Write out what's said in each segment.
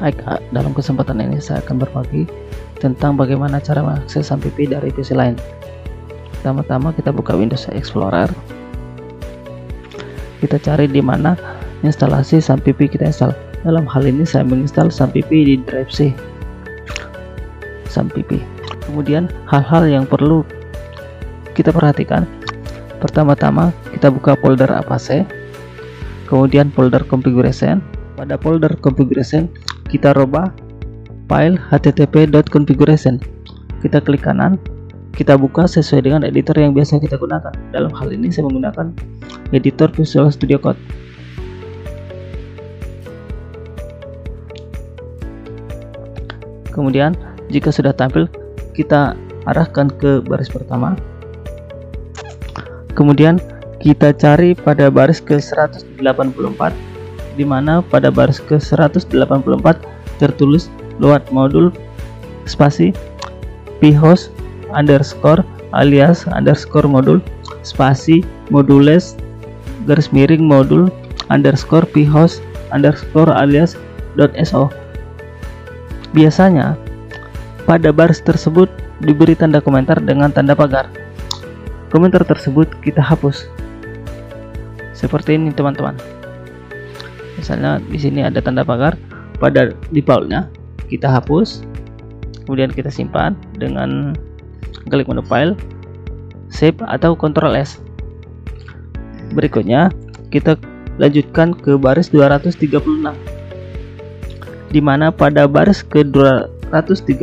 Baik, dalam kesempatan ini saya akan berbagi tentang bagaimana cara mengakses SAMPIPI dari PC lain. Pertama-tama kita buka Windows Explorer. Kita cari di mana instalasi SAMPIPI kita install. Dalam hal ini saya menginstal SAMPIPI di drive C. SAMPIPI. Kemudian hal-hal yang perlu kita perhatikan. Pertama-tama kita buka folder Apache, kemudian folder configuration. Pada folder configuration kita rubah file http.configuration. Kita klik kanan, kita buka sesuai dengan editor yang biasa kita gunakan. Dalam hal ini saya menggunakan editor Visual Studio Code. Kemudian jika sudah tampil, kita arahkan ke baris pertama. Kemudian kita cari pada baris ke 184, di mana pada baris ke 184 tertulis load modul spasi phost underscore alias underscore modul spasi modules garis miring modul underscore phost underscore alias .so. Biasanya pada baris tersebut diberi tanda komentar dengan tanda pagar. Komentar tersebut kita hapus seperti ini, teman-teman. Misalnya di sini ada tanda pagar, pada defaultnya kita hapus, kemudian kita simpan dengan klik menu file, save atau Ctrl S. Berikutnya kita lanjutkan ke baris 236, di mana pada baris ke 236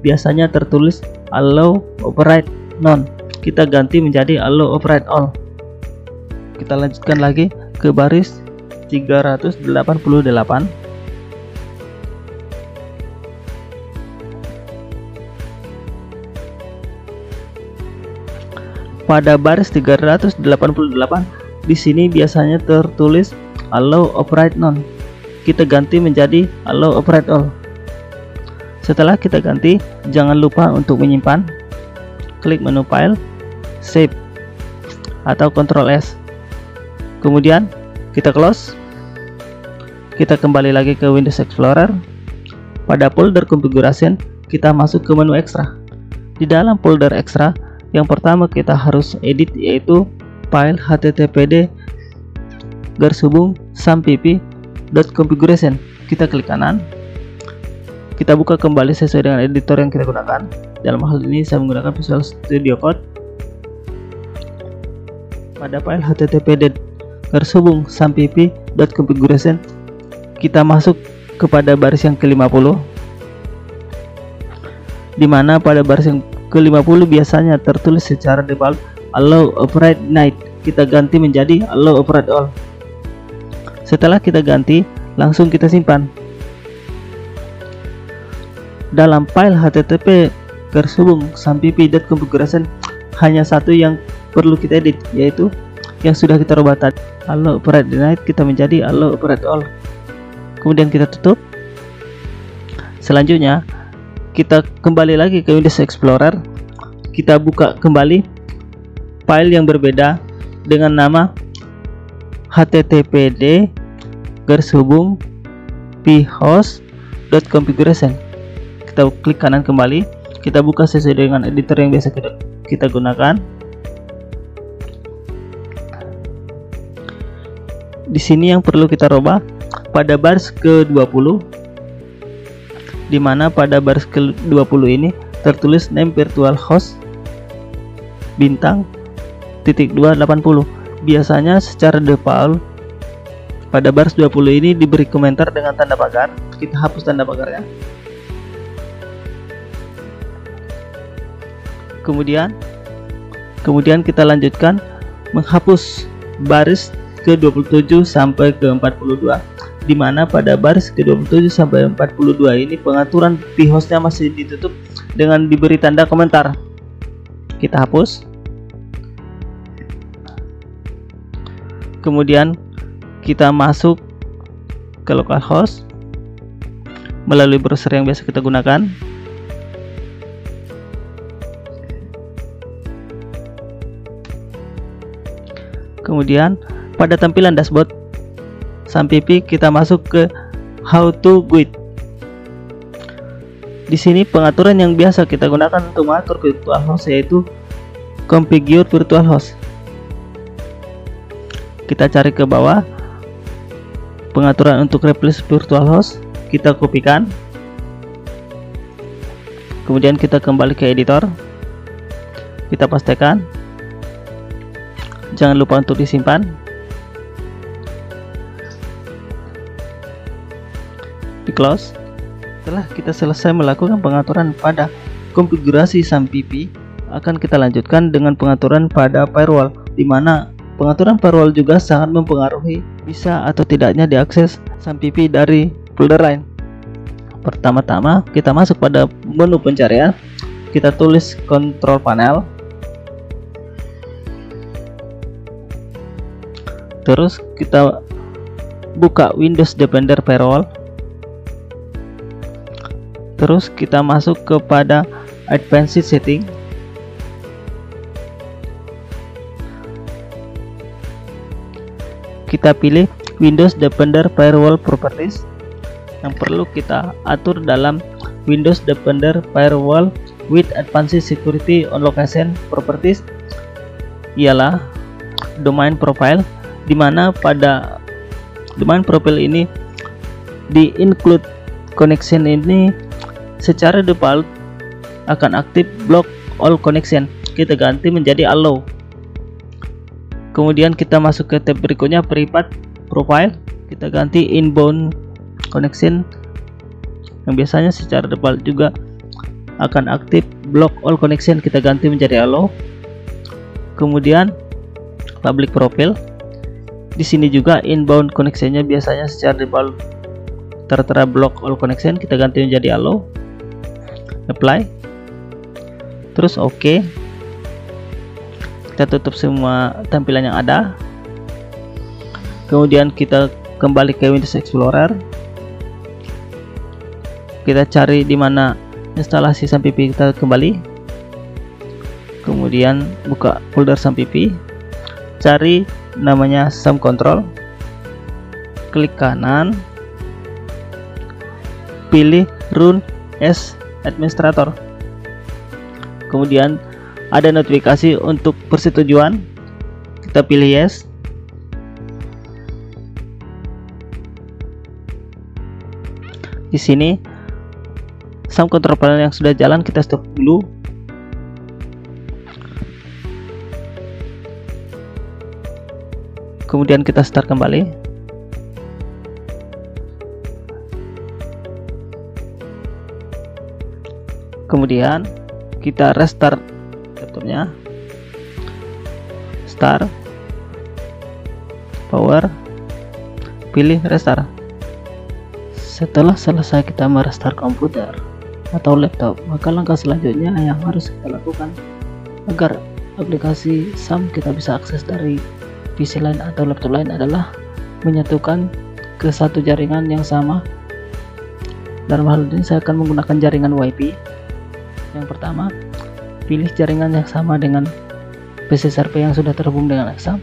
biasanya tertulis allow override none. Kita ganti menjadi allow override all. Kita lanjutkan lagi ke baris 388. Pada baris 388 di sini biasanya tertulis allow override none. Kita ganti menjadi allow override all. Setelah kita ganti, jangan lupa untuk menyimpan. Klik menu file, save atau Ctrl S. Kemudian kita close. Kita kembali lagi ke Windows Explorer. Pada folder configuration kita masuk ke menu extra. Di dalam folder extra, yang pertama kita harus edit yaitu file httpd://sampipi.configuration. Kita klik kanan. Kita buka kembali sesuai dengan editor yang kita gunakan. Dalam hal ini saya menggunakan Visual Studio Code. Pada file httpd://sampipi.configuration kita masuk kepada baris yang ke-50, di mana pada baris yang ke-50 biasanya tertulis secara default allow override night. Kita ganti menjadi allow override all. Setelah kita ganti, langsung kita simpan. Dalam file http://sampipi.configuration hanya satu yang perlu kita edit, yaitu yang sudah kita rubah tadi, allow override night kita menjadi allow override all. Kemudian kita tutup. Selanjutnya kita kembali lagi ke Windows Explorer. Kita buka kembali file yang berbeda dengan nama httpd://phost.configuration. Kita klik kanan kembali. Kita buka sesuai dengan editor yang biasa kita gunakan. Di sini yang perlu kita rubah pada baris ke-20, di mana pada baris ke-20 ini tertulis name virtual host *280. Biasanya secara default pada baris 20 ini diberi komentar dengan tanda pagar. Kita hapus tanda pagarnya. Kemudian kita lanjutkan menghapus baris ke-27 sampai ke-42, di mana pada baris ke-27 sampai 42 ini pengaturan phostnya masih ditutup dengan diberi tanda komentar. Kita hapus. Kemudian kita masuk ke localhost melalui browser yang biasa kita gunakan. Kemudian pada tampilan dashboard SAMPIPI kita masuk ke how to guide. Di sini pengaturan yang biasa kita gunakan untuk mengatur virtual host yaitu configure virtual host. Kita cari ke bawah, pengaturan untuk replace virtual host, kita kopikan. Kemudian kita kembali ke editor, kita pastekan. Jangan lupa untuk disimpan. Di close. Setelah kita selesai melakukan pengaturan pada konfigurasi SAMPP, akan kita lanjutkan dengan pengaturan pada firewall, di mana pengaturan firewall juga sangat mempengaruhi bisa atau tidaknya diakses SAMPP dari folder lain. Pertama-tama kita masuk pada menu pencarian, kita tulis control panel, terus kita buka Windows Defender Firewall. Terus kita masuk kepada Advanced Setting. Kita pilih Windows Defender Firewall Properties. Yang perlu kita atur dalam Windows Defender Firewall with Advanced Security on Location Properties ialah Domain Profile, di mana pada domain profile ini di include connection ini secara default akan aktif block all connection, kita ganti menjadi allow. Kemudian kita masuk ke tab berikutnya, private profile, kita ganti inbound connection yang biasanya secara default juga akan aktif block all connection, kita ganti menjadi allow. Kemudian public profile, di sini juga inbound connectionnya biasanya secara default tertera block all connection, kita ganti menjadi allow. Apply, terus OK. Kita tutup semua tampilan yang ada. Kemudian kita kembali ke Windows Explorer, kita cari di mana instalasi SAMPP kita kembali. Kemudian buka folder SAMPP, cari namanya SAM Control, klik kanan, pilih Run as Administrator. Kemudian ada notifikasi untuk persetujuan, kita pilih yes. Di sini SAM Control panel yang sudah jalan kita stop dulu. Kemudian kita start kembali. Kemudian kita restart laptopnya, start, power, pilih restart. Setelah selesai kita merestart komputer atau laptop, maka langkah selanjutnya yang harus kita lakukan agar aplikasi SAM kita bisa akses dari PC lain atau laptop lain adalah menyatukan ke satu jaringan yang sama. Dalam hal ini saya akan menggunakan jaringan WiFi. Yang pertama, pilih jaringan yang sama dengan PC server yang sudah terhubung dengan SAM.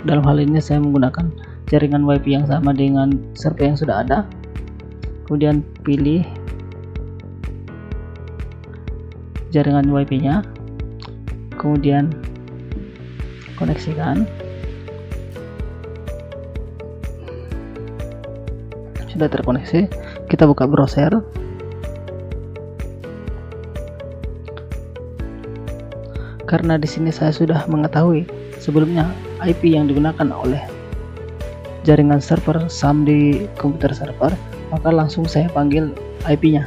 Dalam hal ini saya menggunakan jaringan WiFi yang sama dengan server yang sudah ada. Kemudian pilih jaringan WiFi nya, kemudian koneksikan. Sudah terkoneksi, kita buka browser. Karena di sini saya sudah mengetahui sebelumnya IP yang digunakan oleh jaringan server SAM di komputer server, maka langsung saya panggil IP-nya.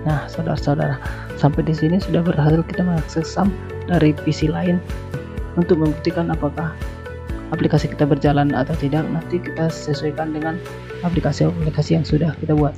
Nah, saudara-saudara, sampai di sini sudah berhasil kita mengakses SAM dari PC lain. Untuk membuktikan apakah aplikasi kita berjalan atau tidak, nanti kita sesuaikan dengan aplikasi-aplikasi yang sudah kita buat.